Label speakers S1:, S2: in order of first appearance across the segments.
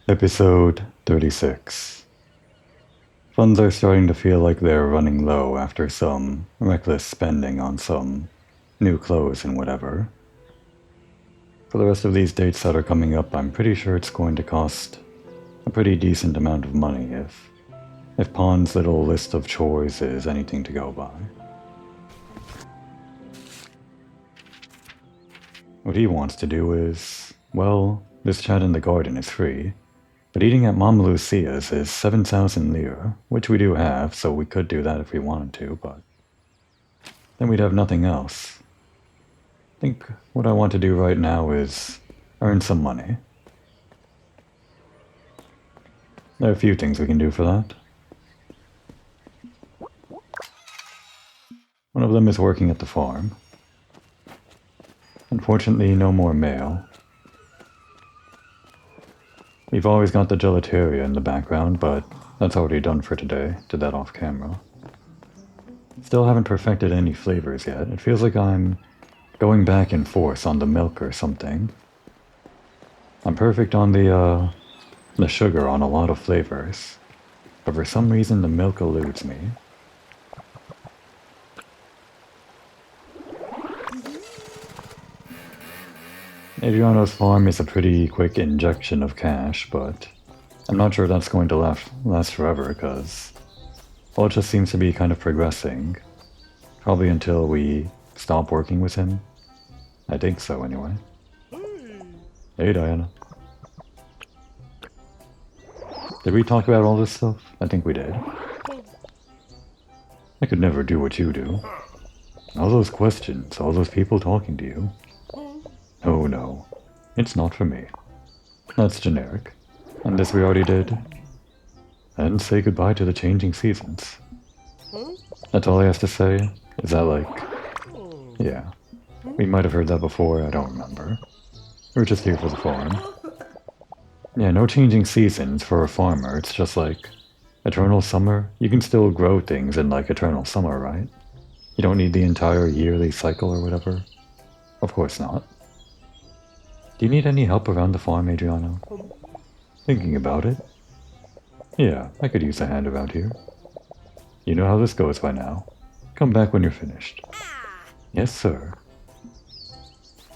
S1: Episode 36. Funds are starting to feel like they're running low after some reckless spending on some new clothes and whatever. For the rest of these dates that are coming up, I'm pretty sure it's going to cost a pretty decent amount of money if Pawn's little list of chores is anything to go by. What he wants to do is, well, this chat in the garden is free. But eating at Mama Lucia's is 7,000 lire, which we do have, so we could do that if we wanted to, but then we'd have nothing else. I think what I want to do right now is earn some money. There are a few things we can do for that. One of them is working at the farm. Unfortunately, no more mail. We've always got the gelateria in the background, but that's already done for today. Did that off camera. Still haven't perfected any flavors yet. It feels like I'm going back and forth on the milk or something. I'm perfect on the sugar on a lot of flavors, but for some reason the milk eludes me. Adriano's farm is a pretty quick injection of cash, but I'm not sure that's going to last forever because, well, it just seems to be kind of progressing. Probably until we stop working with him. I think so, anyway. Hey, Diana. Did we talk about all this stuff? I think we did. I could never do what you do. All those questions, all those people talking to you. Oh no, it's not for me. That's generic. And this we already did. And say goodbye to the changing seasons. That's all I have to say? Is that like... Yeah. We might have heard that before, I don't remember. We're just here for the farm. Yeah, no changing seasons for a farmer, it's just like... Eternal summer? You can still grow things in like eternal summer, right? You don't need the entire yearly cycle or whatever? Of course not. Do you need any help around the farm, Adriano? Thinking about it? Yeah, I could use a hand around here. You know how this goes by now. Come back when you're finished. Yes, sir.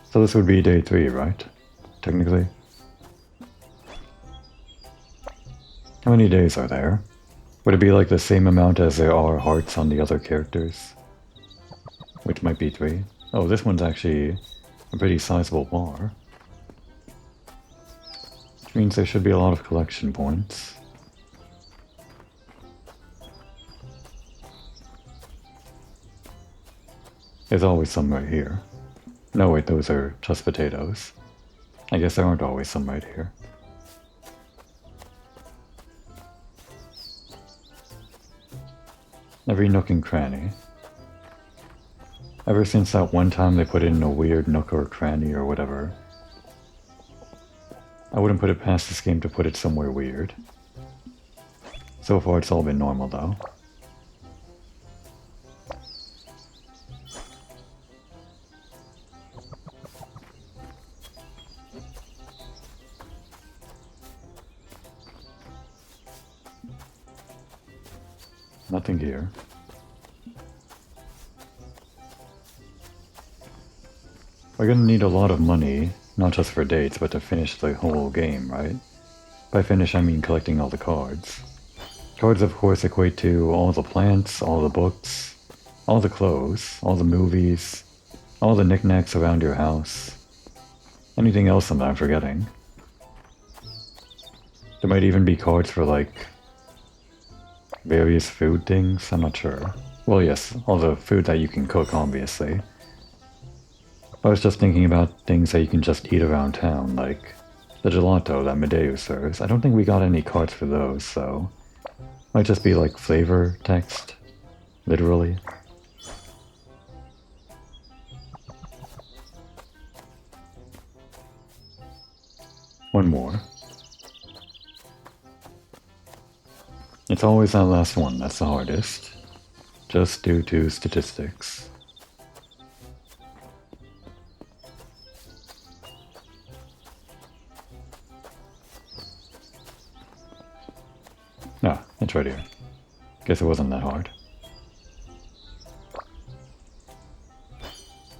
S1: So this would be day 3, right? Technically? How many days are there? Would it be like the same amount as there are hearts on the other characters? Which might be 3. Oh, this one's actually a pretty sizable bar. Which means there should be a lot of collection points. There's always some right here. No, wait, those are just potatoes. I guess there aren't always some right here. Every nook and cranny. Ever since that one time they put in a weird nook or cranny or whatever, I wouldn't put it past this game to put it somewhere weird. So far it's all been normal though. Nothing here. We're gonna need a lot of money, not just for dates, but to finish the whole game, right? By finish, I mean collecting all the cards. Cards, of course, equate to all the plants, all the books, all the clothes, all the movies, all the knickknacks around your house. Anything else that I'm forgetting. There might even be cards for, like, various food things, I'm not sure. Well, yes, all the food that you can cook, obviously. I was just thinking about things that you can just eat around town, like the gelato that Medeu serves. I don't think we got any cards for those, so... Might just be like flavor text, literally. One more. It's always that last one that's the hardest, just due to statistics. It's right here. Guess it wasn't that hard.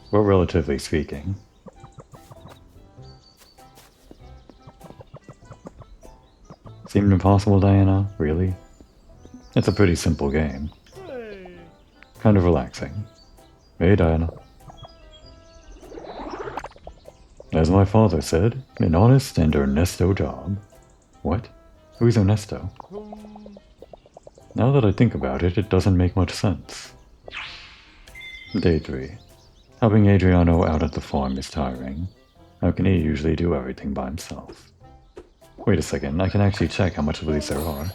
S1: Well, relatively speaking. Seemed impossible, Diana? Really? It's a pretty simple game. Kind of relaxing. Hey, Diana. As my father said, an honest and Ernesto job. What? Who's Ernesto? Now that I think about it, it doesn't make much sense. Day 3. Helping Adriano out at the farm is tiring. How can he usually do everything by himself? Wait a second, I can actually check how much of these there are.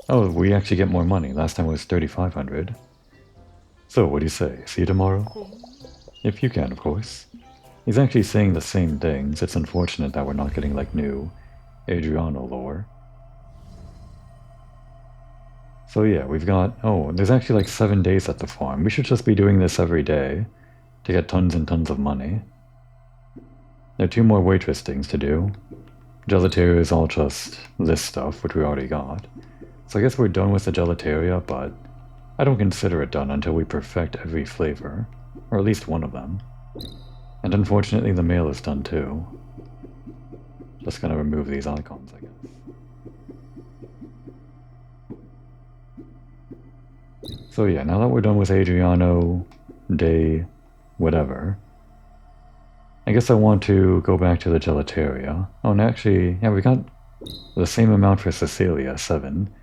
S1: Oh, we actually get more money. Last time it was 3,500. So, what do you say? See you tomorrow? If you can, of course. He's actually saying the same things. It's unfortunate that we're not getting, like, new Adriano lore. So yeah, we've got... Oh, there's actually like 7 days at the farm. We should just be doing this every day to get tons and tons of money. There are 2 more waitress things to do. Gelateria is all just this stuff, which we already got. So I guess we're done with the gelateria, but I don't consider it done until we perfect every flavor. Or at least one of them. And unfortunately the mail is done too. Just gonna remove these icons, I guess. So yeah, now that we're done with Adriano, day, whatever, I guess I want to go back to the gelateria. Oh, and actually, yeah, we got the same amount for Cecilia, 7.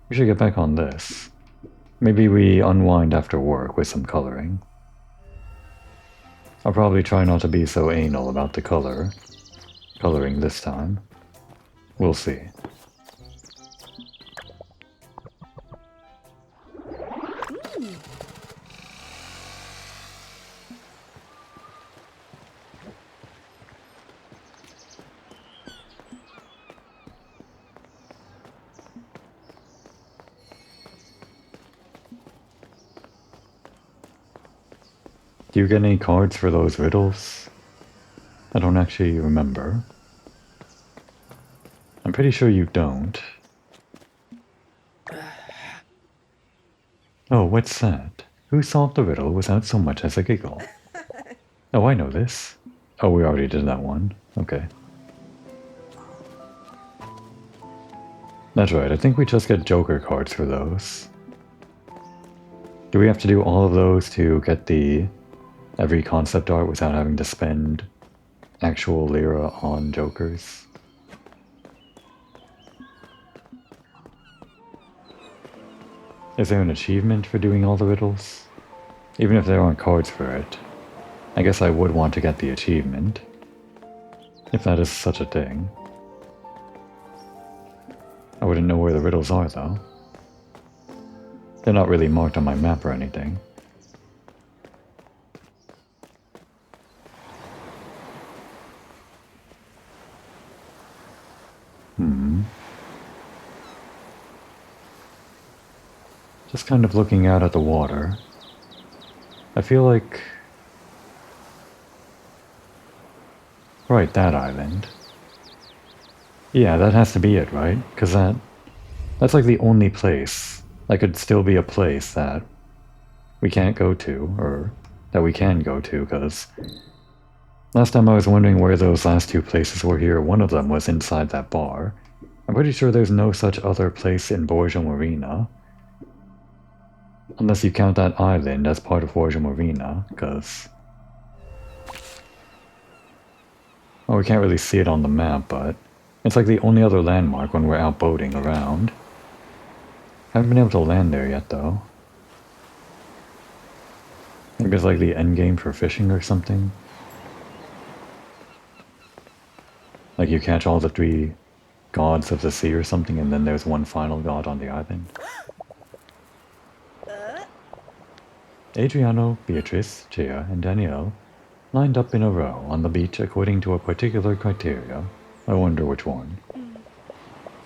S1: We should get back on this. Maybe we unwind after work with some coloring. I'll probably try not to be so anal about the coloring this time. We'll see. Do you get any cards for those riddles? I don't actually remember. I'm pretty sure you don't. Oh, what's that? Who solved the riddle without so much as a giggle? Oh, I know this. Oh, we already did that one. Okay. That's right, I think we just get Joker cards for those. Do we have to do all of those to get the every concept art without having to spend actual lira on Jokers? Is there an achievement for doing all the riddles? Even if there aren't cards for it, I guess I would want to get the achievement. If that is such a thing. I wouldn't know where the riddles are, though. They're not really marked on my map or anything. Just kind of looking out at the water. I feel like... Right, that island. Yeah, that has to be it, right? Because that's like the only place that could still be a place that we can't go to, or that we can go to, because last time I was wondering where those last 2 places were here, one of them was inside that bar. I'm pretty sure there's no such other place in Borgia Marina. Unless you count that island as part of Borgia Marina, because... Well, we can't really see it on the map, but it's like the only other landmark when we're out boating around. Haven't been able to land there yet, though. Maybe it's like the endgame for fishing or something. Like you catch all the 3 gods of the sea or something, and then there's one final god on the island. Adriano, Beatrice, Gia, and Danielle lined up in a row on the beach according to a particular criteria. I wonder which one.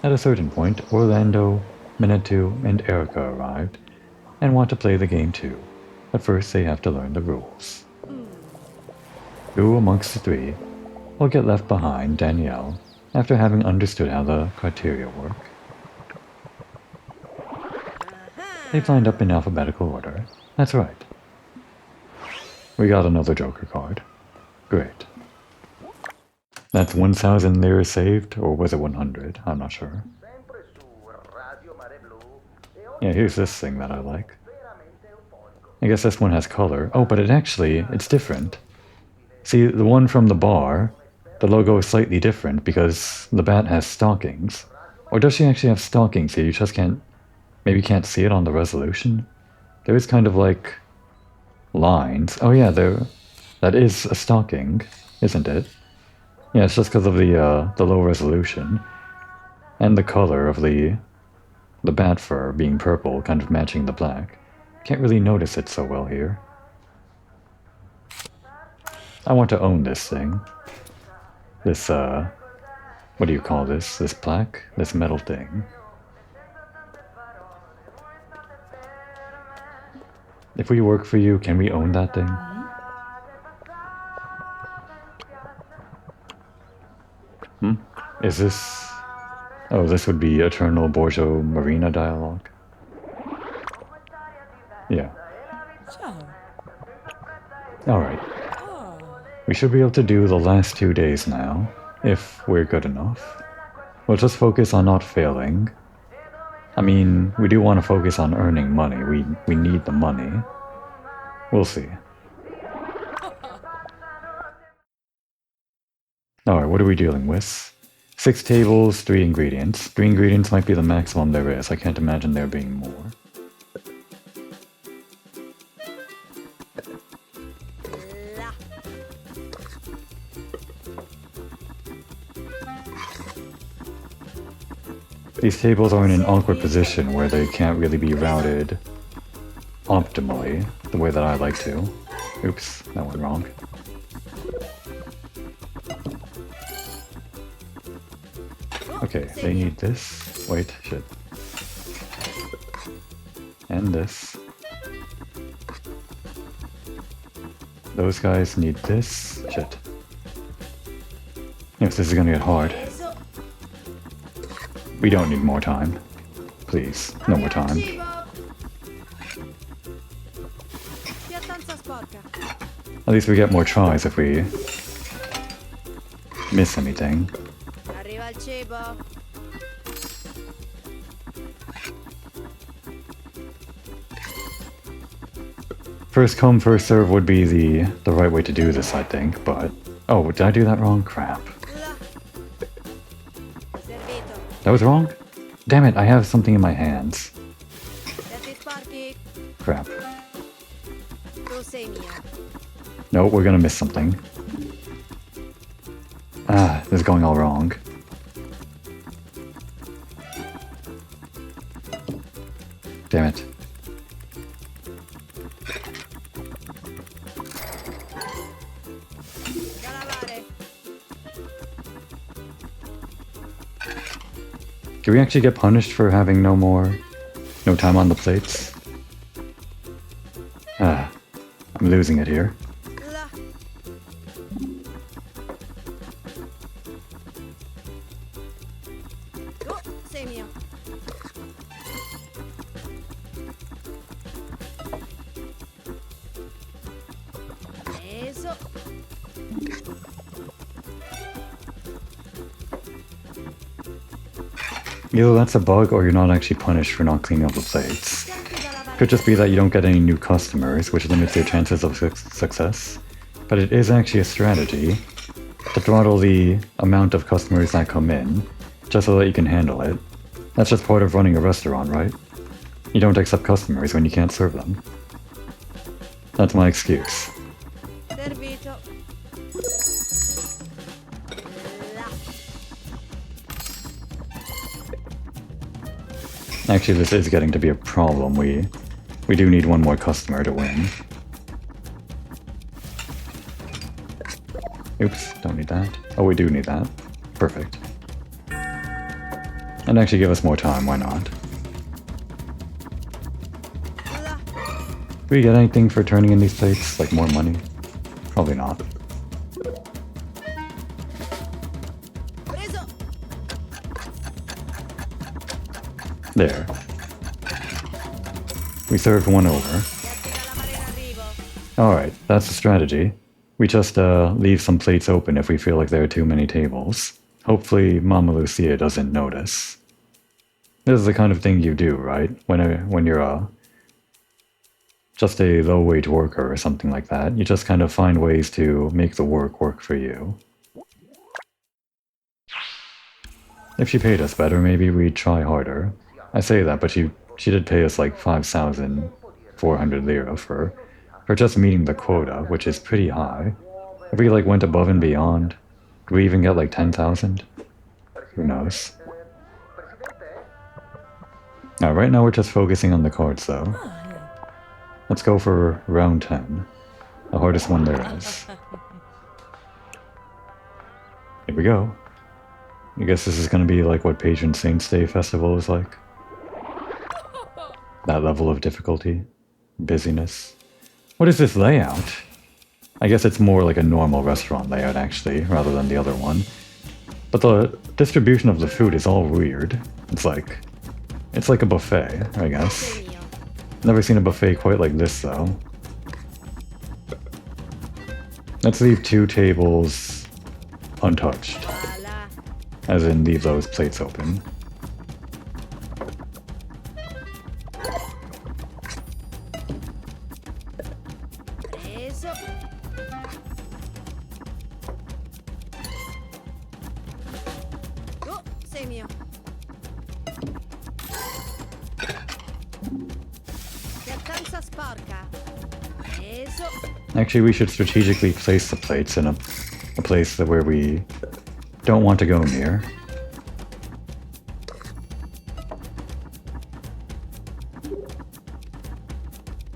S1: At a certain point, Orlando, Minatu, and Erica arrived and want to play the game too, but first they have to learn the rules. Who amongst the 3 will get left behind, Danielle, after having understood how the criteria work? They've lined up in alphabetical order. That's right. We got another Joker card. Great. That's 1,000 lira saved, or was it 100? I'm not sure. Yeah, here's this thing that I like. I guess this one has color. Oh, but it's different. See, the one from the bar, the logo is slightly different because the bat has stockings. Or does she actually have stockings here? You just maybe can't see it on the resolution? There is kind of like lines. Oh yeah, that is a stocking, isn't it? Yeah, it's just because of the low resolution. And the color of the bat fur being purple, kind of matching the black. Can't really notice it so well here. I want to own this thing. This, what do you call this? This plaque? This metal thing. If we work for you, can we own that thing? Is this... Oh, this would be Eternal Borgo Marina dialogue. Yeah. Alright. We should be able to do the last 2 days now, if we're good enough. We'll just focus on not failing. I mean, we do want to focus on earning money. We need the money. We'll see. Alright, what are we dealing with? 6 tables, 3 ingredients. 3 ingredients might be the maximum there is. I can't imagine there being more. These tables are in an awkward position where they can't really be routed optimally, the way that I like to. Oops, that went wrong. Okay, they need this. Wait, shit. And this. Those guys need this. Shit. Yes, this is gonna get hard. We don't need more time. Please, no more time. At least we get more tries if we miss anything. First come, first serve would be the right way to do this, I think, but... Oh, did I do that wrong? Crap. That was wrong? Damn it, I have something in my hands. Crap. No, we're gonna miss something. Ah, this is going all wrong. Damn it. Do we actually get punished for having no time on the plates? Ah, I'm losing it here. Either that's a bug or you're not actually punished for not cleaning up the plates. Could just be that you don't get any new customers, which limits your chances of success. But it is actually a strategy to throttle the amount of customers that come in, just so that you can handle it. That's just part of running a restaurant, right? You don't accept customers when you can't serve them. That's my excuse. Actually, this is getting to be a problem. We do need one more customer to win. Oops, don't need that. Oh, we do need that. Perfect. And actually give us more time, why not? Do we get anything for turning in these plates? Like more money? Probably not. There. We served one over. Alright, that's the strategy. We just leave some plates open if we feel like there are too many tables. Hopefully Mama Lucia doesn't notice. This is the kind of thing you do, right? When you're just a low-wage worker or something like that. You just kind of find ways to make the work for you. If she paid us better, maybe we'd try harder. I say that, but she did pay us like 5,400 lira for just meeting the quota, which is pretty high. If we like went above and beyond, do we even get like 10,000? Who knows? Right now we're just focusing on the cards though. Let's go for round 10. The hardest one there is. Here we go. I guess this is gonna be like what Patron Saint's Day Festival is like. That level of difficulty. Busyness. What is this layout? I guess it's more like a normal restaurant layout actually, rather than the other one. But the distribution of the food is all weird. It's like a buffet, I guess. Never seen a buffet quite like this though. Let's leave 2 tables untouched. As in leave those plates open. Actually, we should strategically place the plates in a place where we don't want to go near.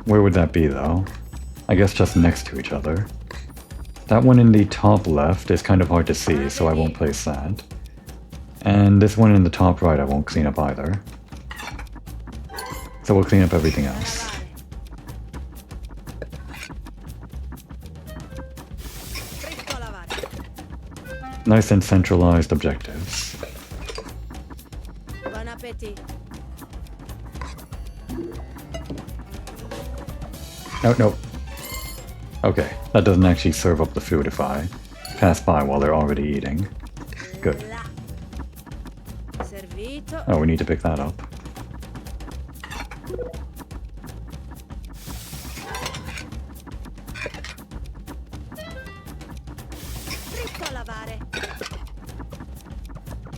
S1: Where would that be, though? I guess just next to each other. That one in the top left is kind of hard to see, so I won't place that. And this one in the top right I won't clean up either. So we'll clean up everything else. Nice and centralized objectives.
S2: Bon appétit.
S1: No. Okay, that doesn't actually serve up the food if I pass by while they're already eating. Good. Oh, we need to pick that up.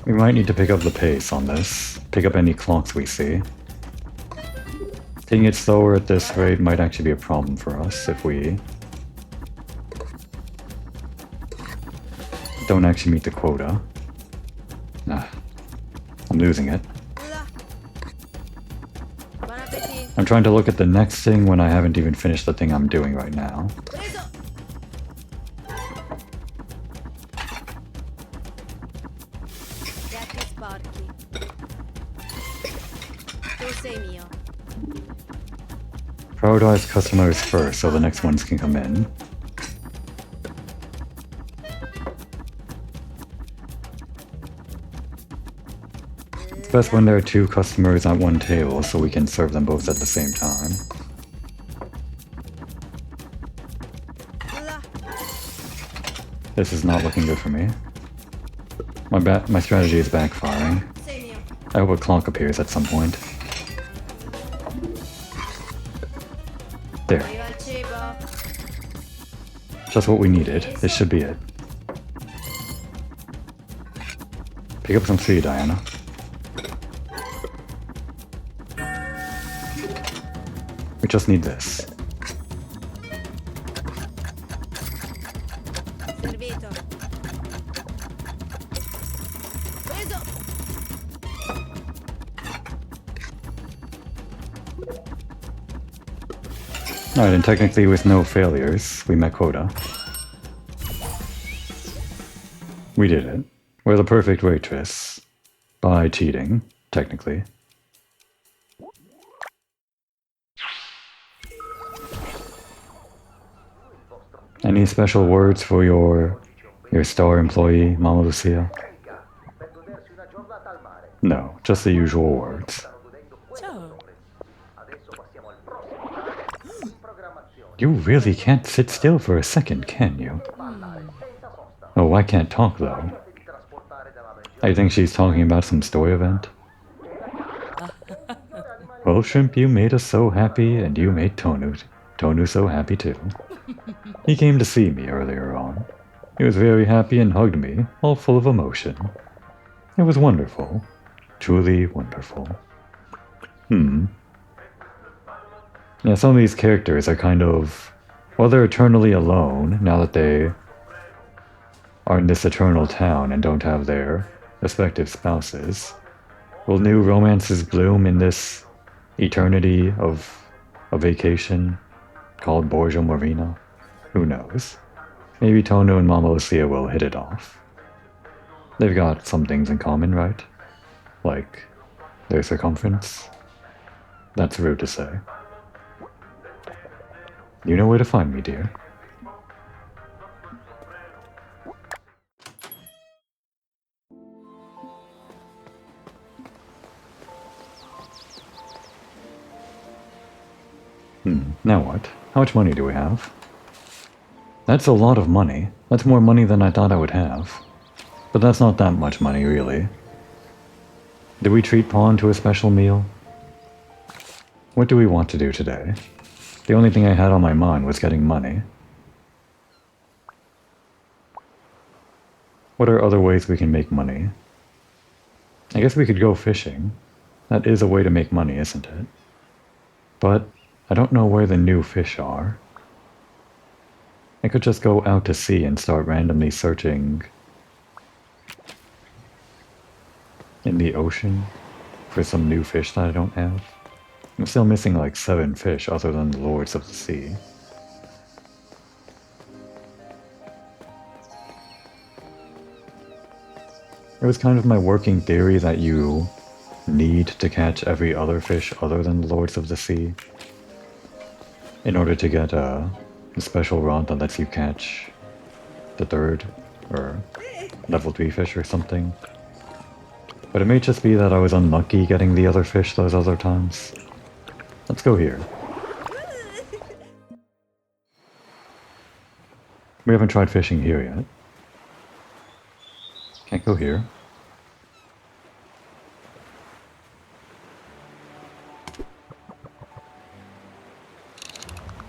S1: We might need to pick up the pace on this. Pick up any clocks we see. Taking it slower at this rate might actually be a problem for us if we don't actually meet the quota. I'm losing it. I'm trying to look at the next thing when I haven't even finished the thing I'm doing right now. Prioritize customers first so the next ones can come in. It's best when there are 2 customers at one table so we can serve them both at the same time. This is not looking good for me. My strategy is backfiring. I hope a clock appears at some point. There. Just what we needed. This should be it. Pick up some food, Diana. We just need this. Alright, and technically with no failures, we met quota. We did it. We're the perfect waitress. By cheating, technically. Any special words for your star employee, Mama Lucia? No, just the usual words. You really can't sit still for a second, can you? Oh, I can't talk, though. I think she's talking about some story event. Well, Shrimp, you made us so happy, and you made Tonu so happy, too. He came to see me earlier on. He was very happy and hugged me, all full of emotion. It was wonderful. Truly wonderful. Yeah, some of these characters are kind of... Well, they're eternally alone, now that they are in this eternal town and don't have their respective spouses. Will new romances bloom in this eternity of a vacation called Borgia Marina? Who knows? Maybe Tonu and Mama Lucia will hit it off. They've got some things in common, right? Like their circumference. That's rude to say. You know where to find me, dear. Now what? How much money do we have? That's a lot of money. That's more money than I thought I would have. But that's not that much money, really. Did we treat Pawn to a special meal? What do we want to do today? The only thing I had on my mind was getting money. What are other ways we can make money? I guess we could go fishing. That is a way to make money, isn't it? But I don't know where the new fish are. I could just go out to sea and start randomly searching in the ocean for some new fish that I don't have. I'm still missing like 7 fish other than the Lords of the Sea. It was kind of my working theory that you need to catch every other fish other than the Lords of the Sea in order to get a special rod that lets you catch the 3rd or level 3 fish or something. But it may just be that I was unlucky getting the other fish those other times. Let's go here. We haven't tried fishing here yet. Can't go here.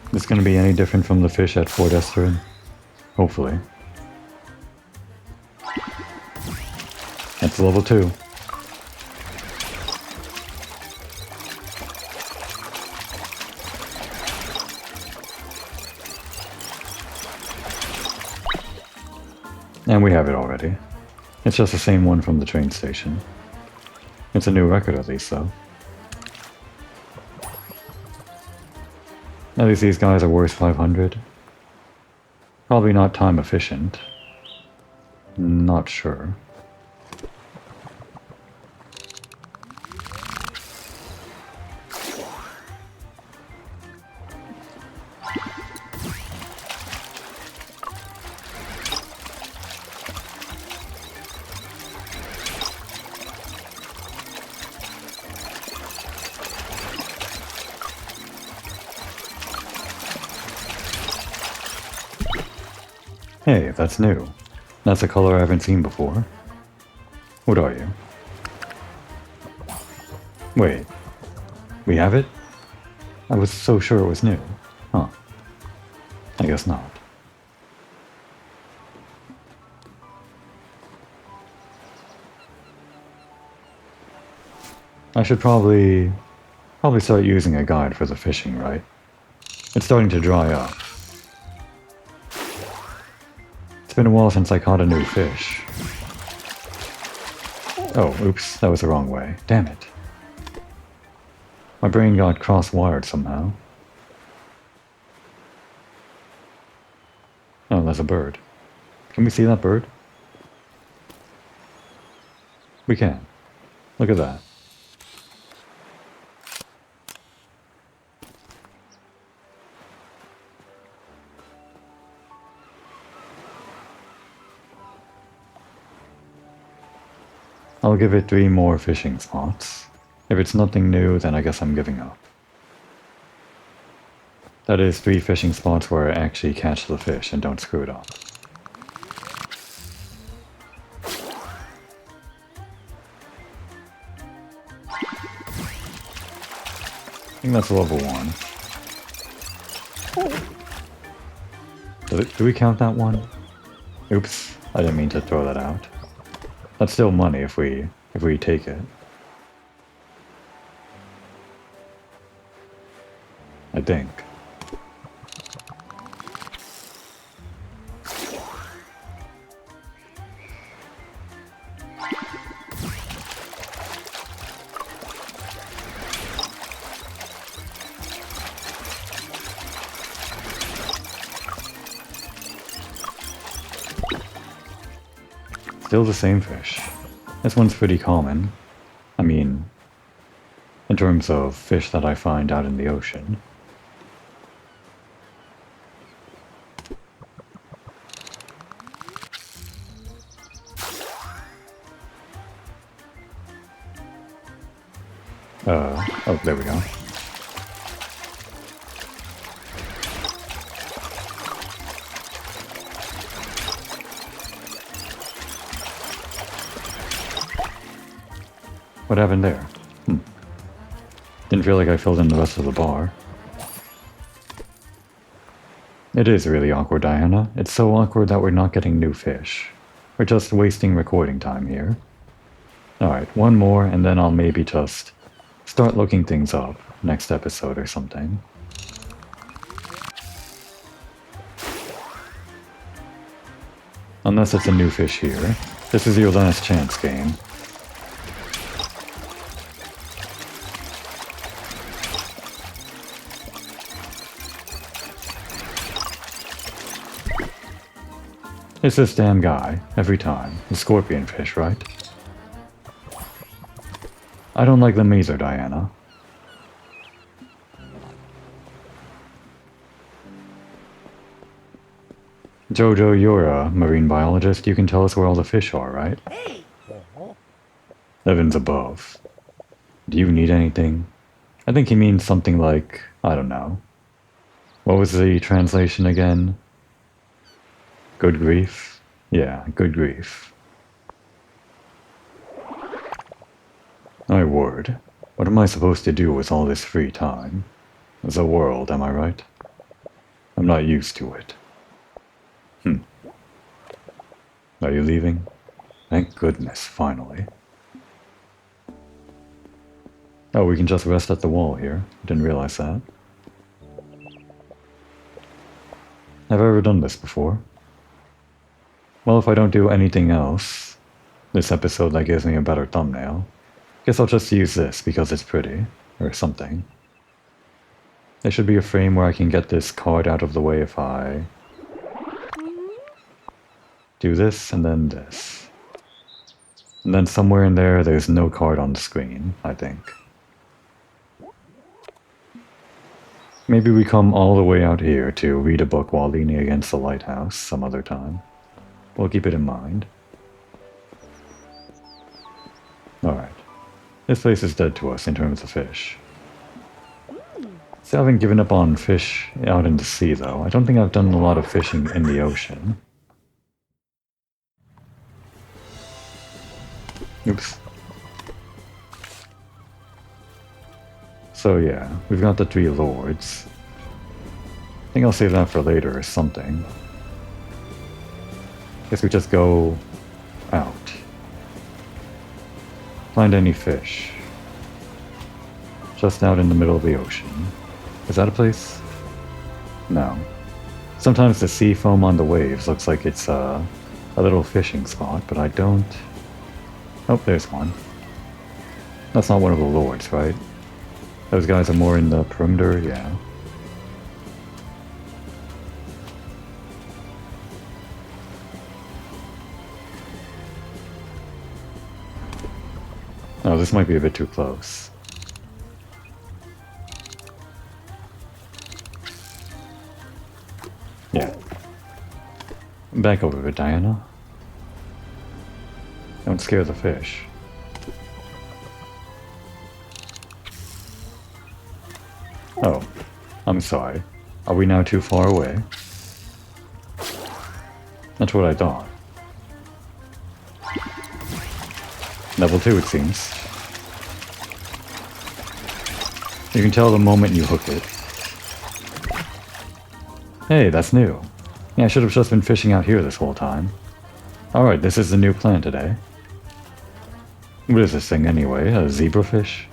S1: Is this going to be any different from the fish at Fort Esterin? Hopefully. That's level 2. And we have it already. It's just the same one from the train station. It's a new record at least, though. At least these guys are worth 500. Probably not time efficient. Not sure. Hey, that's new. That's a color I haven't seen before. What are you? Wait. We have it? I was so sure it was new. Huh. I guess not. I should probably start using a guide for the fishing, right? It's starting to dry up. It's been a while since I caught a new fish. Oh, oops, that was the wrong way. Damn it. My brain got cross-wired somehow. Oh, there's a bird. Can we see that bird? We can. Look at that. I'll give it 3 more fishing spots. If it's nothing new, then I guess I'm giving up. That is 3 fishing spots where I actually catch the fish and don't screw it up. I think that's level 1. Do we count that one? Oops, I didn't mean to throw that out. That's still money if we take it. I think. Still the same fish. This one's pretty common. I mean, in terms of fish that I find out in the ocean. Oh, there we go. What happened there? Didn't feel like I filled in the rest of the bar. It is really awkward, Diana. It's so awkward that we're not getting new fish. We're just wasting recording time here. Alright, one more and then I'll maybe just start looking things up next episode or something. Unless it's a new fish here. This is your last chance, game. It's this damn guy, every time. The scorpion fish, right? I don't like them either, Diana. Jojo, you're a marine biologist. You can tell us where all the fish are, right? Heavens above. Do you need anything? I think he means something like, I don't know. What was the translation again? Good grief? Yeah, good grief. My word. What am I supposed to do with all this free time? It's a world, am I right? I'm not used to it. Are you leaving? Thank goodness, finally. Oh, we can just rest at the wall here. Didn't realize that. Have I ever done this before? Well, if I don't do anything else, this episode that gives me a better thumbnail, guess I'll just use this because it's pretty, or something. There should be a frame where I can get this card out of the way if I do this and then this. And then somewhere in there, there's no card on the screen, I think. Maybe we come all the way out here to read a book while leaning against the lighthouse some other time. We'll keep it in mind. Alright. This place is dead to us in terms of fish. So I haven't given up on fish out in the sea, though. I don't think I've done a lot of fishing in the ocean. Oops. So yeah, we've got the 3 lords. I think I'll save that for later or something. Guess we just go out. Find any fish. Just out in the middle of the ocean. Is that a place? No. Sometimes the sea foam on the waves looks like it's a little fishing spot, but I don't... Oh, there's one. That's not one of the lords, right? Those guys are more in the perimeter, yeah. Oh, this might be a bit too close. Yeah. Back over it, Diana. Don't scare the fish. Oh, I'm sorry. Are we now too far away? That's what I thought. Level 2, it seems. You can tell the moment you hook it. Hey, that's new. Yeah, I should have just been fishing out here this whole time. Alright, this is the new plan today. What is this thing anyway? A zebrafish?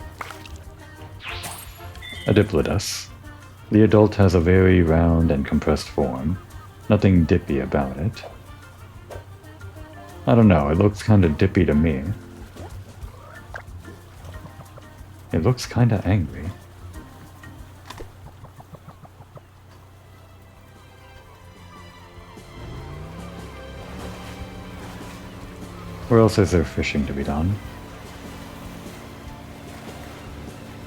S1: A Diplodus. The adult has a very round and compressed form. Nothing dippy about it. I don't know, it looks kinda dippy to me. It looks kinda angry. Where else is there fishing to be done?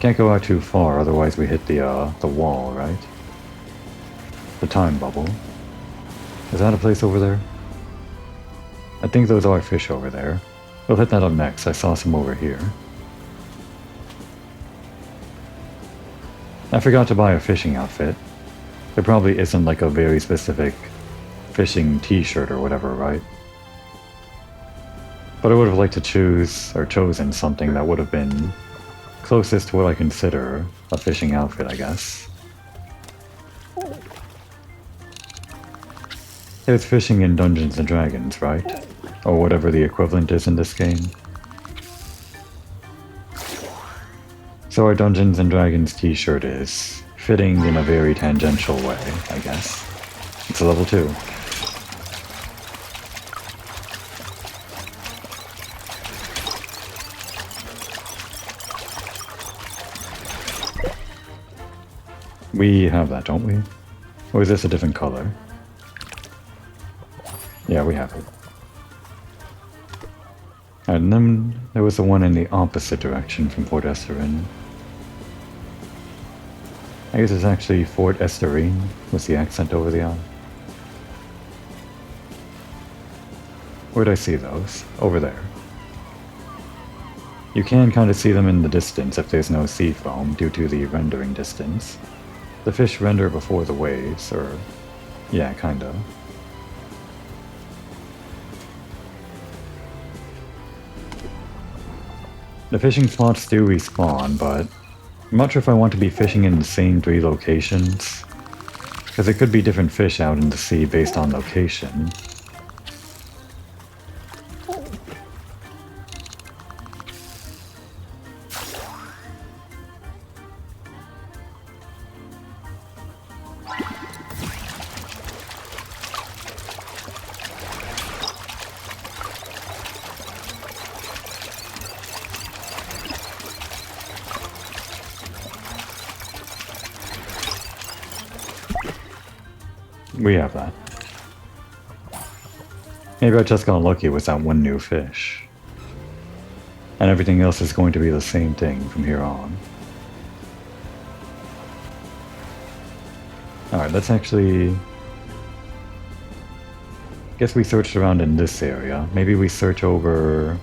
S1: Can't go out too far, otherwise we hit the wall, right? The time bubble. Is that a place over there? I think those are fish over there. We'll hit that up next. I saw some over here. I forgot to buy a fishing outfit. There probably isn't like a very specific fishing t-shirt or whatever, right? But I would have liked to choose, or chosen something that would have been closest to what I consider a fishing outfit, I guess. There's fishing in Dungeons and Dragons, right? Or whatever the equivalent is in this game. So our Dungeons and Dragons t-shirt is fitting in a very tangential way, I guess. It's a level 2. We have that, don't we? Or is this a different color? Yeah, we have it. And then there was the one in the opposite direction from Fort Esterin. I guess it's actually Fort Esterine with the accent over the I. Where'd I see those? Over there. You can kind of see them in the distance if there's no sea foam due to the rendering distance. The fish render before the waves, or... yeah, kinda. The fishing spots do respawn, but I'm not sure if I want to be fishing in the same 3 locations, because it could be different fish out in the sea based on location. We have that. Maybe I just got lucky with that one new fish. And everything else is going to be the same thing from here on. Alright, let's actually... guess we searched around in this area. Maybe we search over...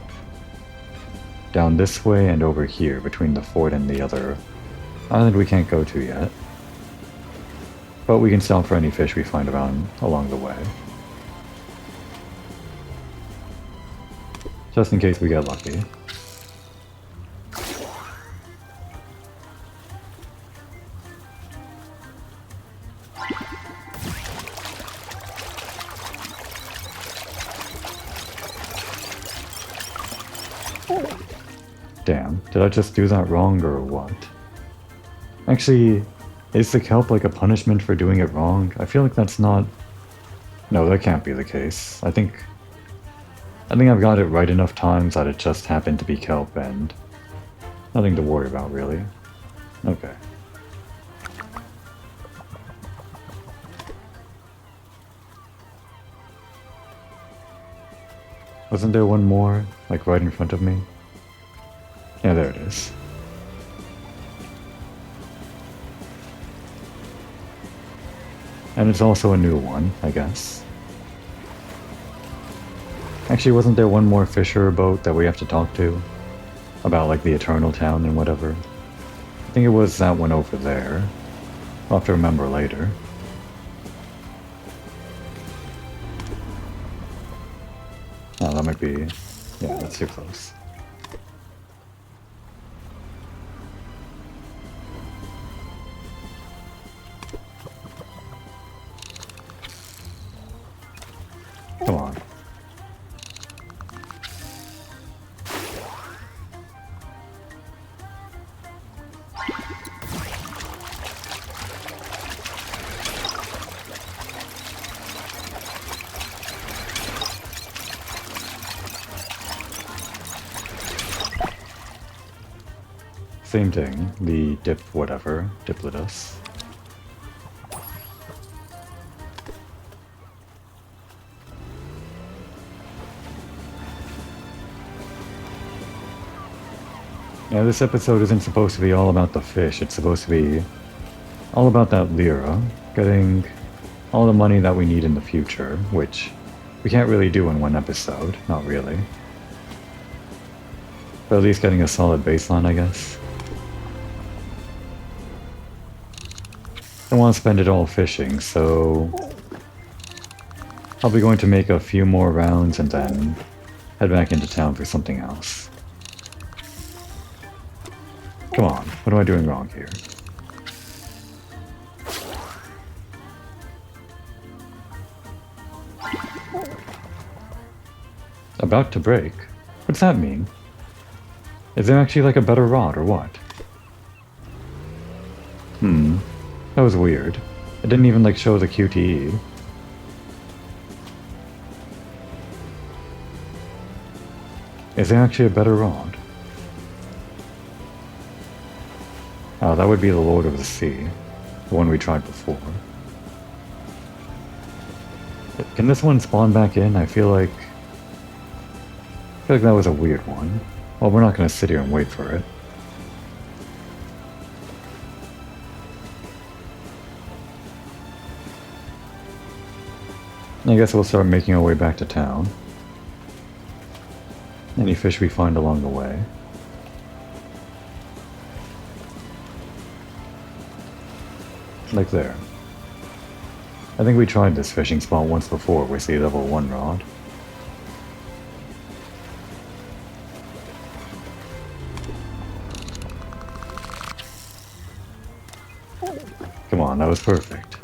S1: down this way and over here, between the fort and the other island we can't go to yet. But we can stop for any fish we find around along the way. Just in case we get lucky. Damn, did I just do that wrong or what? Actually... is the kelp like a punishment for doing it wrong? I feel like that's not... no, that can't be the case. I think I've got it right enough times that it just happened to be kelp and... nothing to worry about, really. Okay. Wasn't there one more, like right in front of me? Yeah, there it is. And it's also a new one, I guess. Actually, wasn't there one more fisher boat that we have to talk to? About, like, the Eternal Town and whatever? I think it was that one over there. I'll have to remember later. Oh, that might be... Yeah, that's too close. Come on. Same thing, the dip whatever, Diplodus. Yeah, this episode isn't supposed to be all about the fish, it's supposed to be all about that lira, getting all the money that we need in the future, which we can't really do in one episode, not really. But at least getting a solid baseline, I guess. I don't want to spend it all fishing, so I'll be going to make a few more rounds and then head back into town for something else. Come on, what am I doing wrong here? About to break? What's that mean? Is there actually like a better rod or what? That was weird. It didn't even like show the QTE. Is there actually a better rod? Oh, that would be the Lord of the Sea. The one we tried before. Can this one spawn back in? I feel like that was a weird one. Well, we're not going to sit here and wait for it. I guess we'll start making our way back to town. Any fish we find along the way. Like there. I think we tried this fishing spot once before with the level 1 rod. Come on, that was perfect.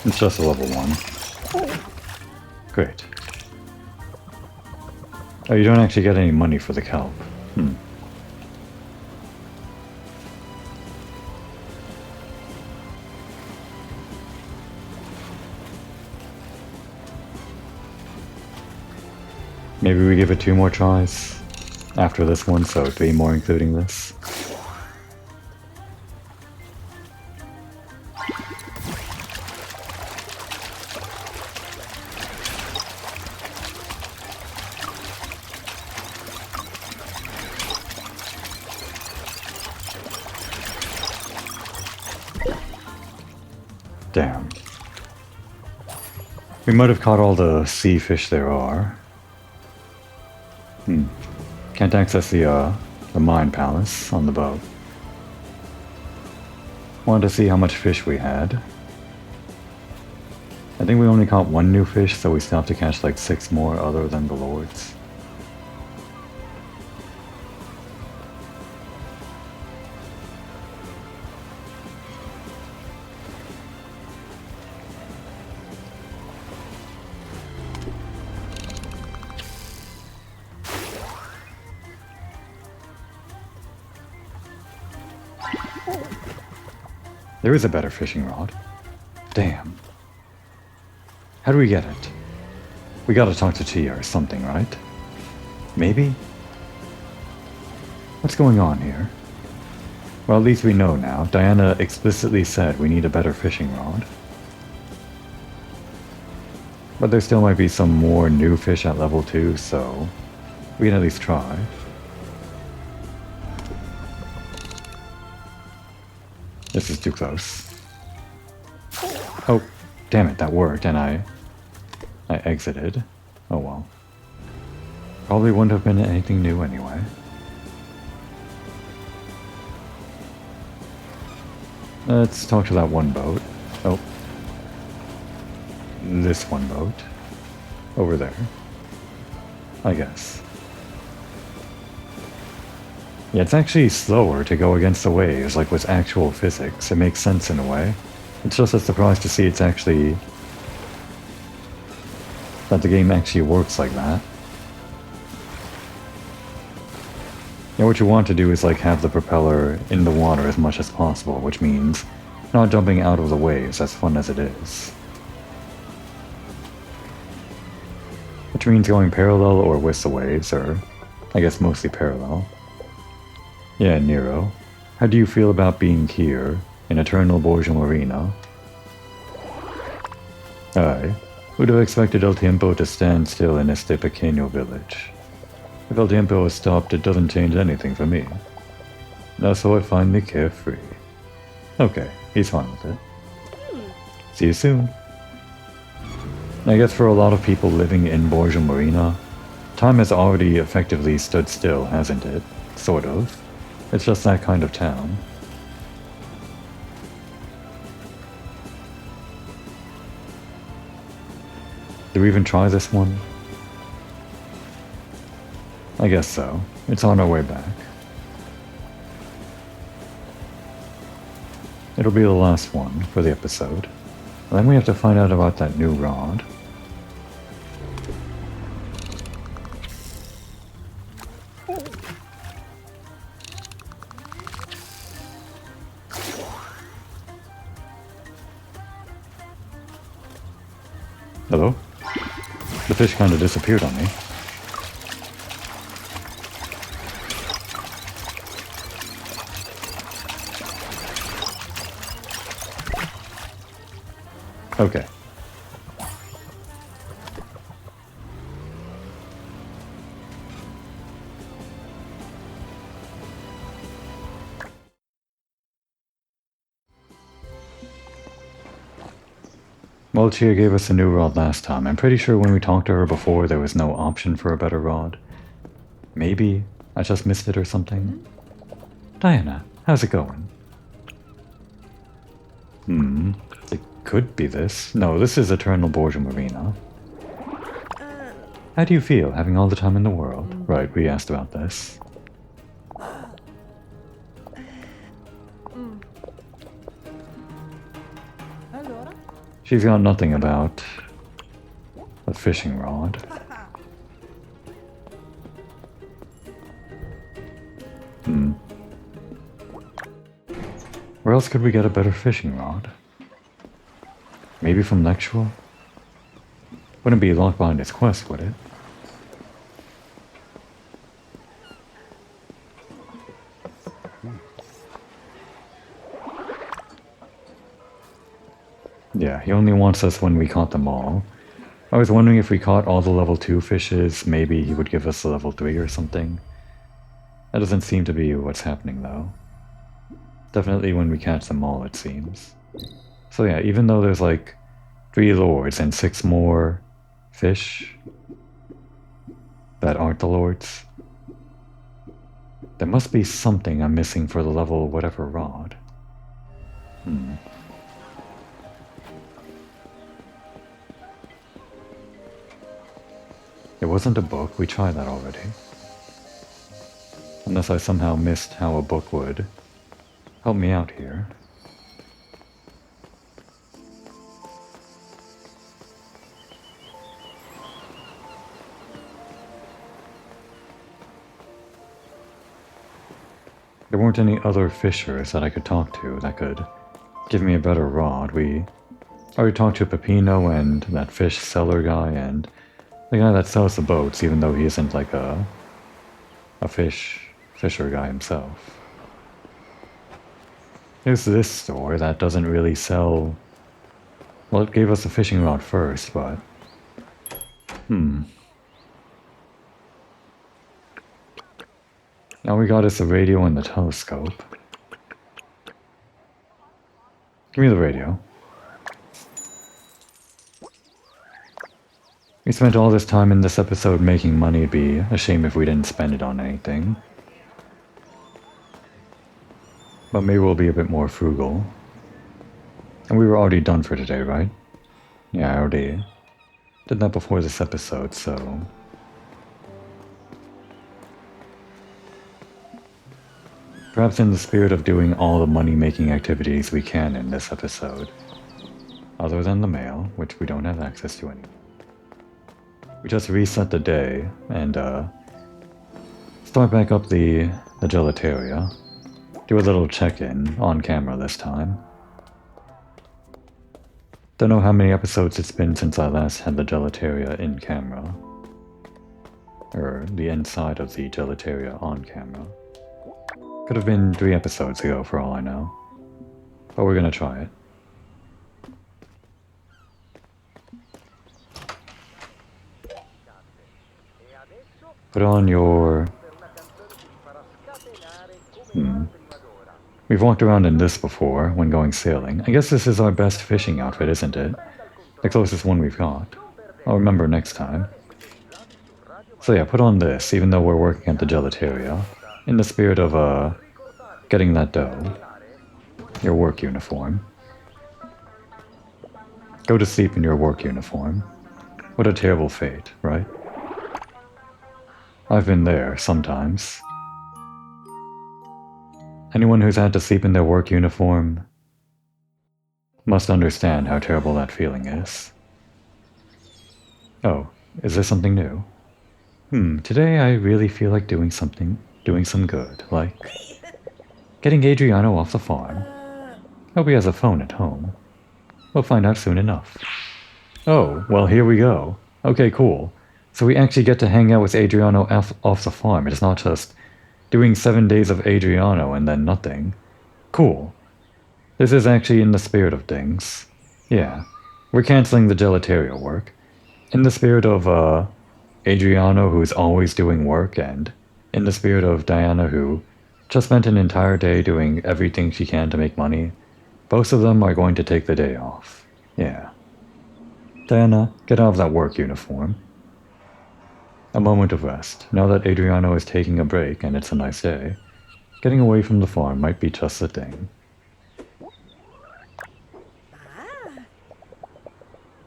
S1: It's just a level 1. Great. Oh, you don't actually get any money for the kelp. Maybe we give it 2 more tries after this one, so 3 more including this. Damn. We might have caught all the sea fish there are. Can't access the mine palace on the boat. Wanted to see how much fish we had. I think we only caught 1 new fish, so we still have to catch like 6 more other than the lords. There is a better fishing rod. Damn. How do we get it? We gotta talk to Tia or something, right? Maybe? What's going on here? Well, at least we know now. Diana explicitly said we need a better fishing rod. But there still might be some more new fish at level 2, so we can at least try. This is too close. Oh, damn it, that worked, and I exited. Oh well. Probably wouldn't have been anything new anyway. Let's talk to that one boat. Oh. This one boat. Over there. I guess. Yeah, it's actually slower to go against the waves, like with actual physics. It makes sense in a way. It's just a surprise to see it's actually... that the game actually works like that. Yeah, what you want to do is like have the propeller in the water as much as possible, which means not jumping out of the waves, as fun as it is. Which means going parallel or with the waves, or I guess mostly parallel. Yeah, Nero. How do you feel about being here, in Eternal Borgia Marina? I would have expected El Tiempo to stand still in este pequeño village. If El Tiempo has stopped, it doesn't change anything for me. Now so I find me carefree. Okay, he's fine with it. See you soon. I guess for a lot of people living in Borgia Marina, time has already effectively stood still, hasn't it? Sort of. It's just that kind of town. Do we even try this one? I guess so. It's on our way back. It'll be the last one for the episode. And then we have to find out about that new rod. Hello? The fish kind of disappeared on me. Okay. Well, Chia gave us a new rod last time. I'm pretty sure when we talked to her before there was no option for a better rod. Maybe I just missed it or something. Diana, how's it going? It could be this. No, this is Eternal Borgia Marina. How do you feel having all the time in the world? Right, we asked about this. She's got nothing about a fishing rod. Where else could we get a better fishing rod? Maybe from Lectual? Wouldn't be locked behind its quest, would it? Yeah, he only wants us when we caught them all. I was wondering if we caught all the level 2 fishes, maybe he would give us a level 3 or something. That doesn't seem to be what's happening though. Definitely when we catch them all, it seems. So yeah, even though there's like 3 lords and 6 more fish that aren't the lords, there must be something I'm missing for the level whatever rod. It wasn't a book, we tried that already. Unless I somehow missed how a book would help me out here. There weren't any other fishers that I could talk to that could give me a better rod. We already talked to Peppino and that fish seller guy and the guy that sells the boats, even though he isn't like a fisher guy himself. There's this store that doesn't really sell... Well, it gave us a fishing rod first, but... Now we got us a radio and the telescope. Give me the radio. We spent all this time in this episode making money. It'd be a shame if we didn't spend it on anything. But maybe we'll be a bit more frugal And we were already done for today, right? Yeah, I already did that before this episode, so... Perhaps in the spirit of doing all the money-making activities we can in this episode, other than the mail, which we don't have access to anymore, we just reset the day and start back up the gelateria, do a little check-in on camera this time. Don't know how many episodes it's been since I last had the gelateria in camera, or the inside of the gelateria on camera. Could have been 3 episodes ago for all I know. But we're gonna try it. Put on your... We've walked around in this before when going sailing. I guess this is our best fishing outfit, isn't it? The closest one we've got. I'll remember next time. So yeah, put on this, even though we're working at the gelateria. In the spirit of, getting that dough. Your work uniform. Go to sleep in your work uniform. What a terrible fate, right? I've been there, sometimes. Anyone who's had to sleep in their work uniform must understand how terrible that feeling is. Oh, is there something new? Today I really feel like doing some good, like getting Adriano off the farm. Hope he has a phone at home. We'll find out soon enough. Oh, well here we go. Okay, cool. So we actually get to hang out with Adriano off the farm. It's not just doing 7 days of Adriano and then nothing. Cool. This is actually in the spirit of things. Yeah. We're canceling the gelateria work. In the spirit of, Adriano, who's always doing work, and in the spirit of Diana, who just spent an entire day doing everything she can to make money, both of them are going to take the day off. Yeah. Diana, get out of that work uniform. A moment of rest. Now that Adriano is taking a break and it's a nice day, getting away from the farm might be just the thing.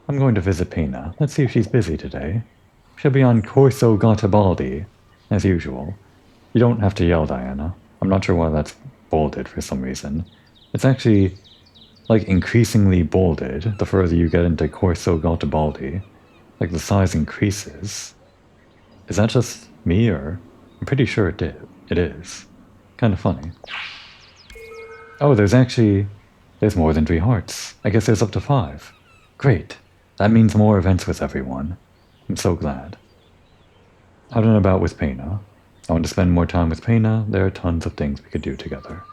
S1: I'm going to visit Pina. Let's see if she's busy today. She'll be on Corso Garibaldi, as usual. You don't have to yell, Diana. I'm not sure why that's bolded for some reason. It's actually, like, increasingly bolded the further you get into Corso Garibaldi. Like, the size increases. Is that just me, or... I'm pretty sure it did. It is. Kind of funny. Oh, there's more than 3 hearts. I guess there's up to 5. Great. That means more events with everyone. I'm so glad. Out and about with Pena. I want to spend more time with Pena. There are tons of things we could do together.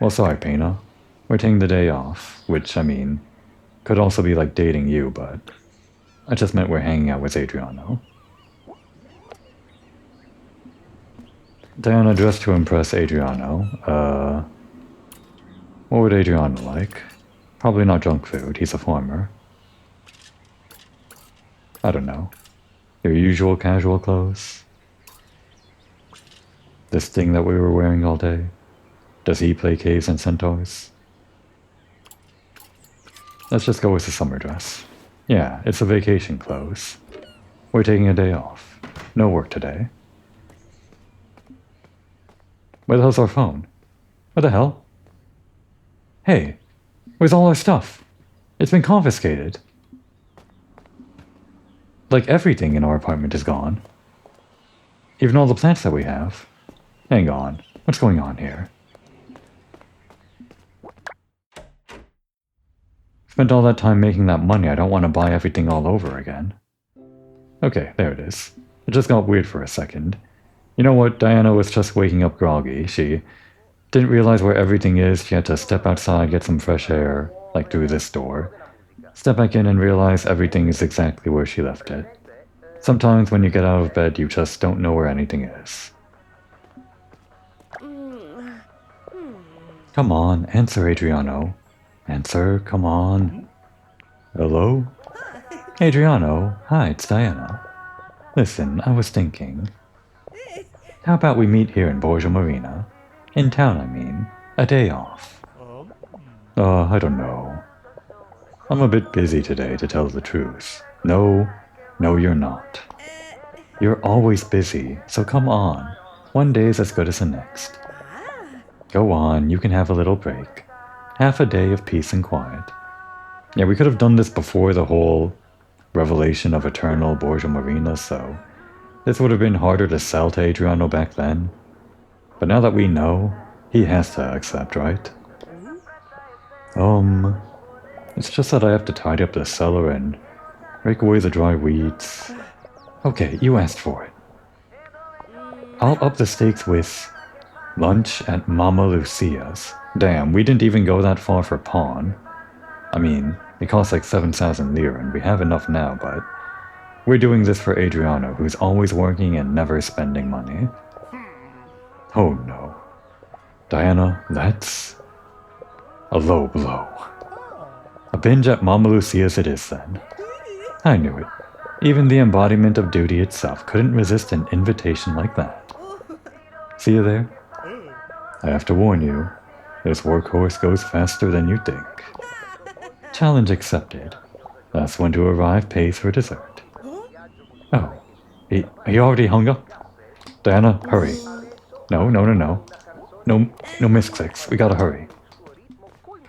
S1: Well, sorry, Pena. We're taking the day off, which, I mean, could also be like dating you, but I just meant we're hanging out with Adriano. Diana dressed to impress Adriano. What would Adriano like? Probably not junk food, he's a farmer. I don't know. Your usual casual clothes? This thing that we were wearing all day? Does he play caves and centaurs? Let's just go with the summer dress. Yeah, it's a vacation clothes. We're taking a day off. No work today. Where the hell's our phone? What the hell? Hey, where's all our stuff? It's been confiscated. Like, everything in our apartment is gone. Even all the plants that we have. Hang on, what's going on here? Spent all that time making that money, I don't want to buy everything all over again. Okay, there it is. It just got weird for a second. You know what, Diana was just waking up groggy. She didn't realize where everything is. She had to step outside, get some fresh air, like through this door. Step back in and realize everything is exactly where she left it. Sometimes when you get out of bed, you just don't know where anything is. Come on, answer, Adriano. Answer, come on. Hello? Adriano, hi, it's Diana. Listen, I was thinking. How about we meet here in Borgia Marina? In town, I mean. A day off. I don't know. I'm a bit busy today, to tell the truth. No, you're not. You're always busy, so come on. One day is as good as the next. Go on, you can have a little break. Half a day of peace and quiet. Yeah, we could have done this before the whole revelation of Eternal Borgia Marina, so this would have been harder to sell to Adriano back then. But now that we know, he has to accept, right? It's just that I have to tidy up the cellar and rake away the dry weeds. Okay, you asked for it. I'll up the stakes with lunch at Mama Lucia's. Damn, we didn't even go that far for pawn. I mean, it costs like 7,000 lira and we have enough now, but we're doing this for Adriano, who's always working and never spending money. Oh no. Diana, that's a low blow. A binge at Mama Lucia's it is then. I knew it. Even the embodiment of duty itself couldn't resist an invitation like that. See you there? I have to warn you, this workhorse goes faster than you think. Challenge accepted. Last one to arrive pays for dessert. Oh, he already hung up? Diana, hurry. No. No misclicks. We gotta hurry.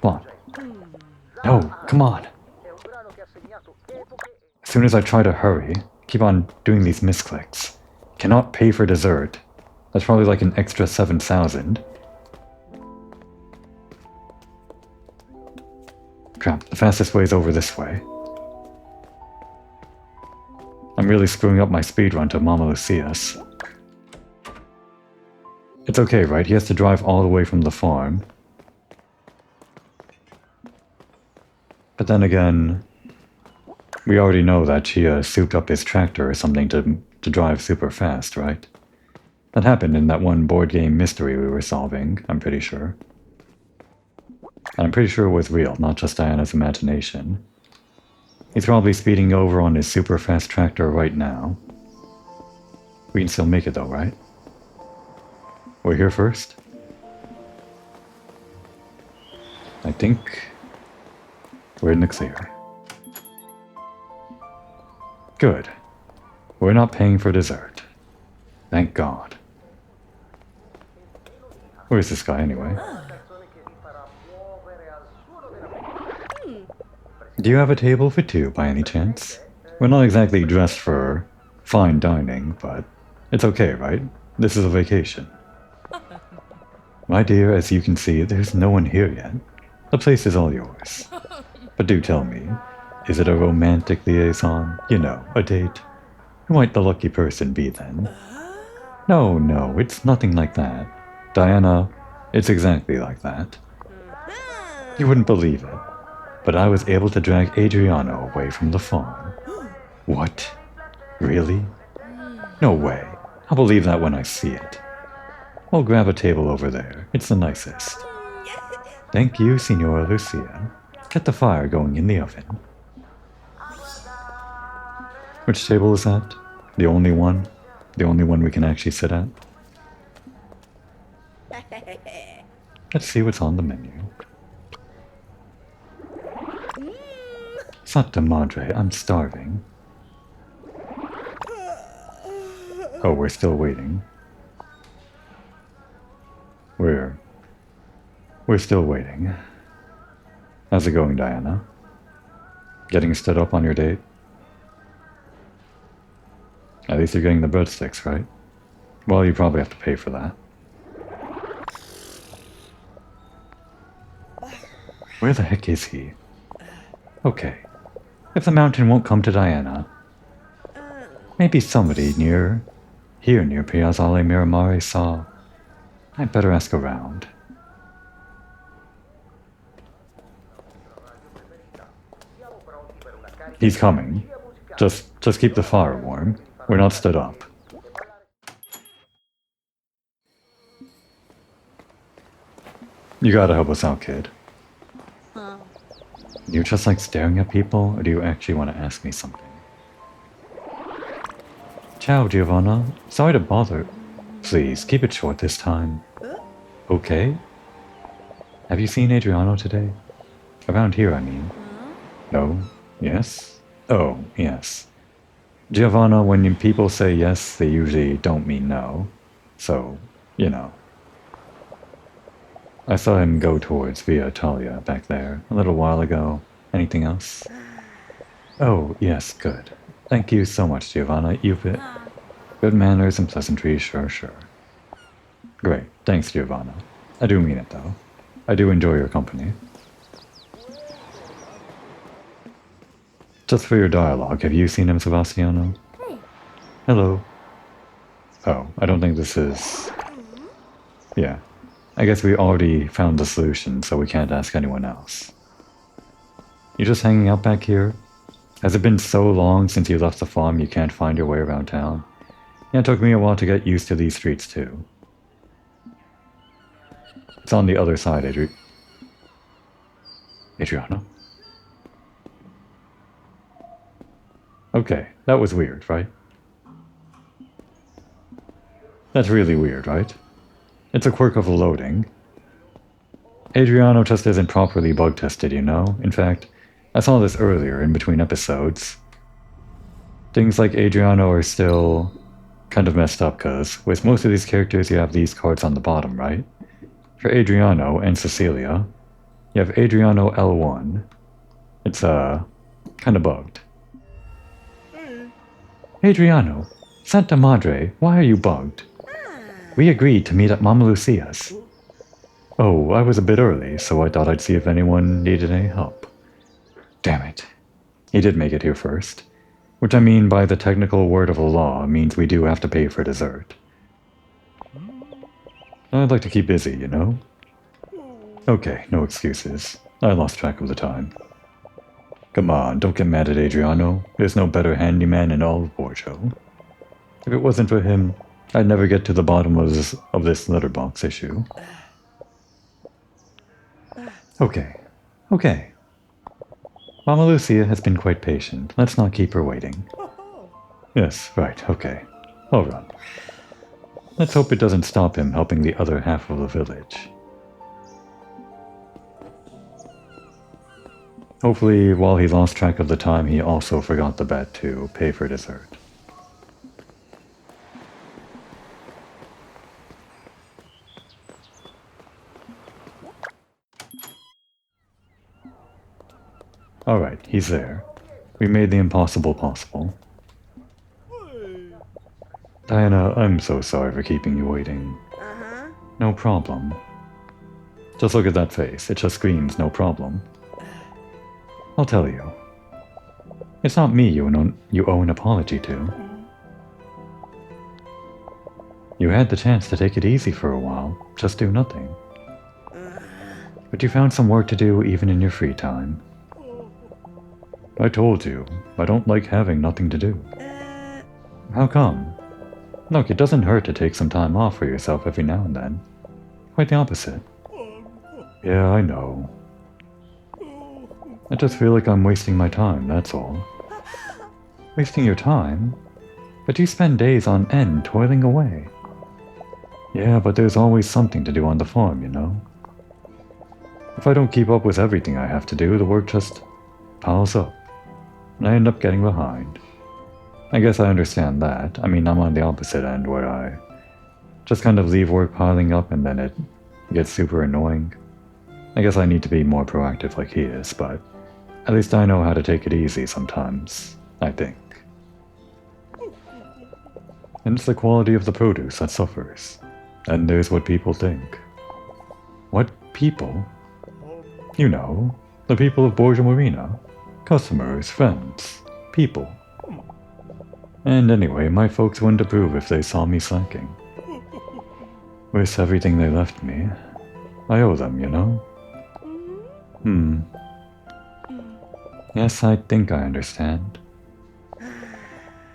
S1: Come on. No, come on. As soon as I try to hurry, keep on doing these misclicks. Cannot pay for dessert. That's probably like an extra 7,000. Crap, the fastest way is over this way. I'm really screwing up my speedrun to Mama Lucia's. It's okay, right? He has to drive all the way from the farm. But then again, we already know that she souped up his tractor or something to drive super fast, right? That happened in that one board game mystery we were solving, I'm pretty sure. And I'm pretty sure it was real, not just Diana's imagination. He's probably speeding over on his super fast tractor right now. We can still make it though, right? We're here first? I think we're in the clear. Good. We're not paying for dessert. Thank God. Where's this guy anyway? Do you have a table for two by any chance? We're not exactly dressed for fine dining, but it's okay, right? This is a vacation. My dear, as you can see, there's no one here yet. The place is all yours. But do tell me, is it a romantic liaison? You know, a date? Who might the lucky person be then? No, it's nothing like that. Diana, it's exactly like that. You wouldn't believe it, but I was able to drag Adriano away from the farm. What? Really? No way. I'll believe that when I see it. I'll grab a table over there. It's the nicest. Thank you, Signora Lucia. Get the fire going in the oven. Which table is that? The only one? The only one we can actually sit at? Let's see what's on the menu. Santa Madre, I'm starving. Oh, we're still waiting. We're still waiting. How's it going, Diana? Getting stood up on your date? At least you're getting the breadsticks, right? Well, you probably have to pay for that. Where the heck is he? Okay. If the mountain won't come to Diana, maybe somebody near Piazzale Miramare saw. I'd better ask around. He's coming. Just keep the fire warm. We're not stood up. You gotta help us out, kid. You're just like staring at people, or do you actually want to ask me something? Ciao, Giovanna. Sorry to bother. Please, keep it short this time. Okay? Have you seen Adriano today? Around here, I mean. No? Yes? Oh, yes. Giovanna, when people say yes, they usually don't mean no. So, you know. I saw him go towards Via Italia back there a little while ago. Anything else? Oh, yes, good. Thank you so much, Giovanna. You've been... Good manners and pleasantries, sure. Great. Thanks, Giovanna. I do mean it, though. I do enjoy your company. Just for your dialogue, have you seen him, Sebastiano? Hello. Oh, I don't think this is... Yeah. I guess we already found the solution, so we can't ask anyone else. You just hanging out back here? Has it been so long since you left the farm you can't find your way around town? Yeah, it took me a while to get used to these streets too. It's on the other side, Adriana? Okay, that was weird, right? That's really weird, right? It's a quirk of loading. Adriano just isn't properly bug tested, you know? In fact, I saw this earlier in between episodes. Things like Adriano are still kind of messed up because with most of these characters you have these cards on the bottom, right? For Adriano and Cecilia, you have Adriano L1. It's kind of bugged. Adriano, Santa Madre, why are you bugged? We agreed to meet at Mama Lucia's. Oh, I was a bit early, so I thought I'd see if anyone needed any help. Damn it. He did make it here first. Which I mean by the technical word of the law means we do have to pay for dessert. I'd like to keep busy, you know? Okay, no excuses. I lost track of the time. Come on, don't get mad at Adriano. There's no better handyman in all of Borgio. If it wasn't for him, I'd never get to the bottom of this letterbox issue. Okay. Mama Lucia has been quite patient. Let's not keep her waiting. Yes, right, okay. I'll run. Let's hope it doesn't stop him helping the other half of the village. Hopefully, while he lost track of the time, he also forgot the bet to pay for dessert. Alright, he's there. We made the impossible possible. Diana, I'm so sorry for keeping you waiting. No problem. Just look at that face. It just screams no problem. I'll tell you. It's not me you owe an apology to. You had the chance to take it easy for a while, just do nothing. But you found some work to do even in your free time. I told you, I don't like having nothing to do. How come? Look, it doesn't hurt to take some time off for yourself every now and then. Quite the opposite. Yeah, I know. I just feel like I'm wasting my time, that's all. Wasting your time? But you spend days on end toiling away. Yeah, but there's always something to do on the farm, you know? If I don't keep up with everything I have to do, the work just piles up, and I end up getting behind. I guess I understand that. I mean, I'm on the opposite end where I just kind of leave work piling up and then it gets super annoying. I guess I need to be more proactive like he is, but at least I know how to take it easy sometimes, I think. And it's the quality of the produce that suffers. And there's what people think. What people? You know, the people of Borgia Marina. Customers, friends, people. And anyway, my folks wouldn't approve if they saw me slacking. With everything they left me, I owe them, you know? Yes, I think I understand.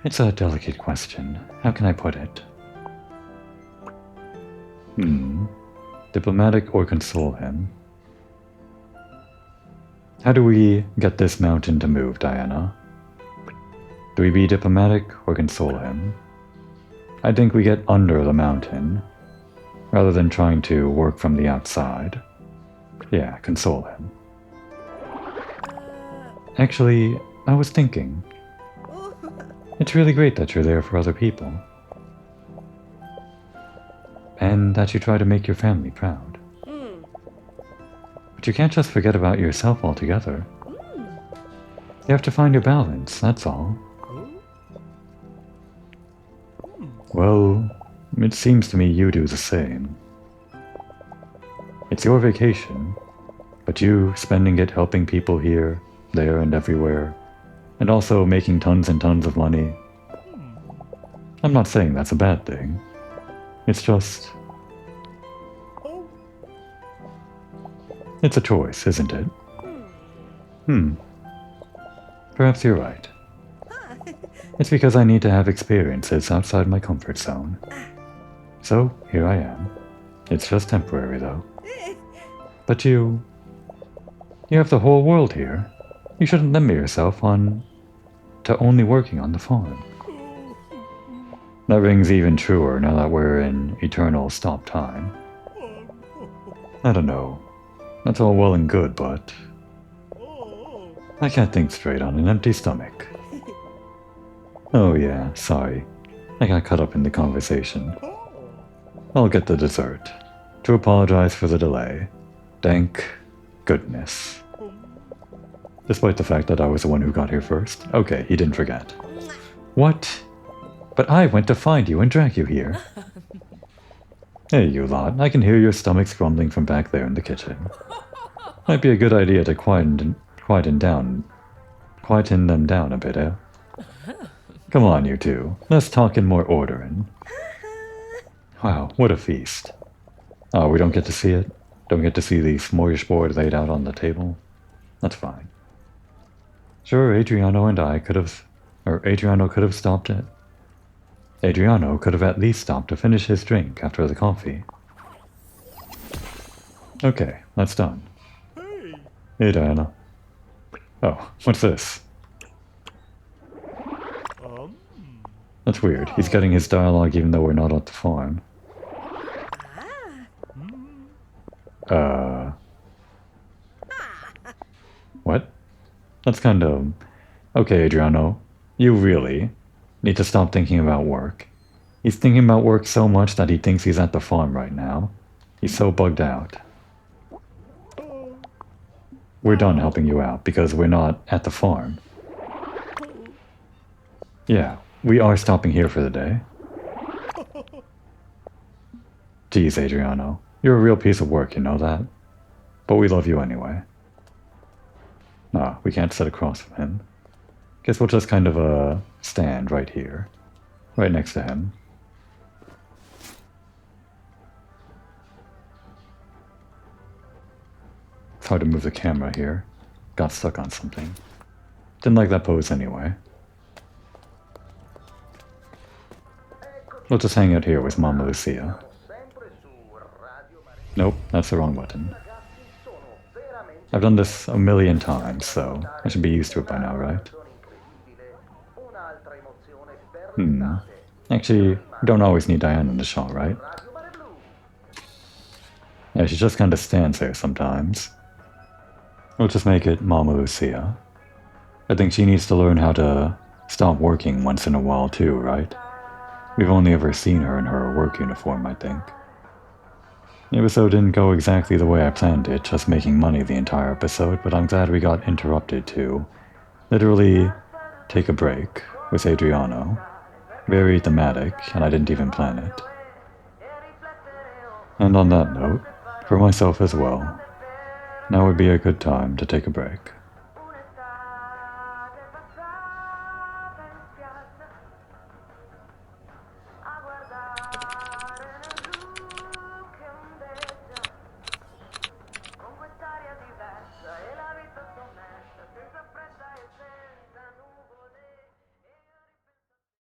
S1: It's a delicate question. How can I put it? Diplomatic or console him? How do we get this mountain to move, Diana? Do we be diplomatic or console him? I think we get under the mountain, rather than trying to work from the outside. Yeah, console him. Actually, I was thinking, it's really great that you're there for other people. And that you try to make your family proud. But you can't just forget about yourself altogether. You have to find your balance, that's all. Well, it seems to me you do the same. It's your vacation, but you spending it helping people here, there, and everywhere, and also making tons and tons of money. I'm not saying that's a bad thing. It's just... it's a choice, isn't it? Perhaps you're right. It's because I need to have experiences outside my comfort zone. So, here I am. It's just temporary, though. But you have the whole world here. You shouldn't limit yourself to only working on the farm. That rings even truer now that we're in eternal stop time. I don't know. That's all well and good, but I can't think straight on an empty stomach. Oh yeah, sorry. I got caught up in the conversation. I'll get the dessert. To apologize for the delay. Thank goodness. Despite the fact that I was the one who got here first. Okay, he didn't forget. What? But I went to find you and drag you here. Hey, you lot. I can hear your stomachs grumbling from back there in the kitchen. Might be a good idea to quieten them down a bit, eh? Come on, you two. Let's talk in more order and... Wow, what a feast. Oh, we don't get to see it? Don't get to see the smorgasbord laid out on the table? That's fine. Sure, Adriano could have stopped it. Adriano could have at least stopped to finish his drink after the coffee. Okay, that's done. Hey, Diana. Oh, what's this? That's weird. He's getting his dialogue even though we're not at the farm. What? That's kind of... Okay, Adriano. You really need to stop thinking about work. He's thinking about work so much that he thinks he's at the farm right now. He's so bugged out. We're done helping you out because we're not at the farm. Yeah, we are stopping here for the day. Geez, Adriano. You're a real piece of work, you know that? But we love you anyway. Ah, we can't sit across from him. Guess we'll just kind of, stand right here. Right next to him. It's hard to move the camera here. Got stuck on something. Didn't like that pose anyway. We'll just hang out here with Mama Lucia. Nope, that's the wrong button. I've done this a million times, so I should be used to it by now, right? Actually, we don't always need Diana in the shot, right? Yeah, she just kind of stands there sometimes. We'll just make it Mama Lucia. I think she needs to learn how to stop working once in a while too, right? We've only ever seen her in her work uniform, I think. The episode didn't go exactly the way I planned it, just making money the entire episode, but I'm glad we got interrupted to literally take a break with Adriano. Very thematic, and I didn't even plan it. And on that note, for myself as well, now would be a good time to take a break.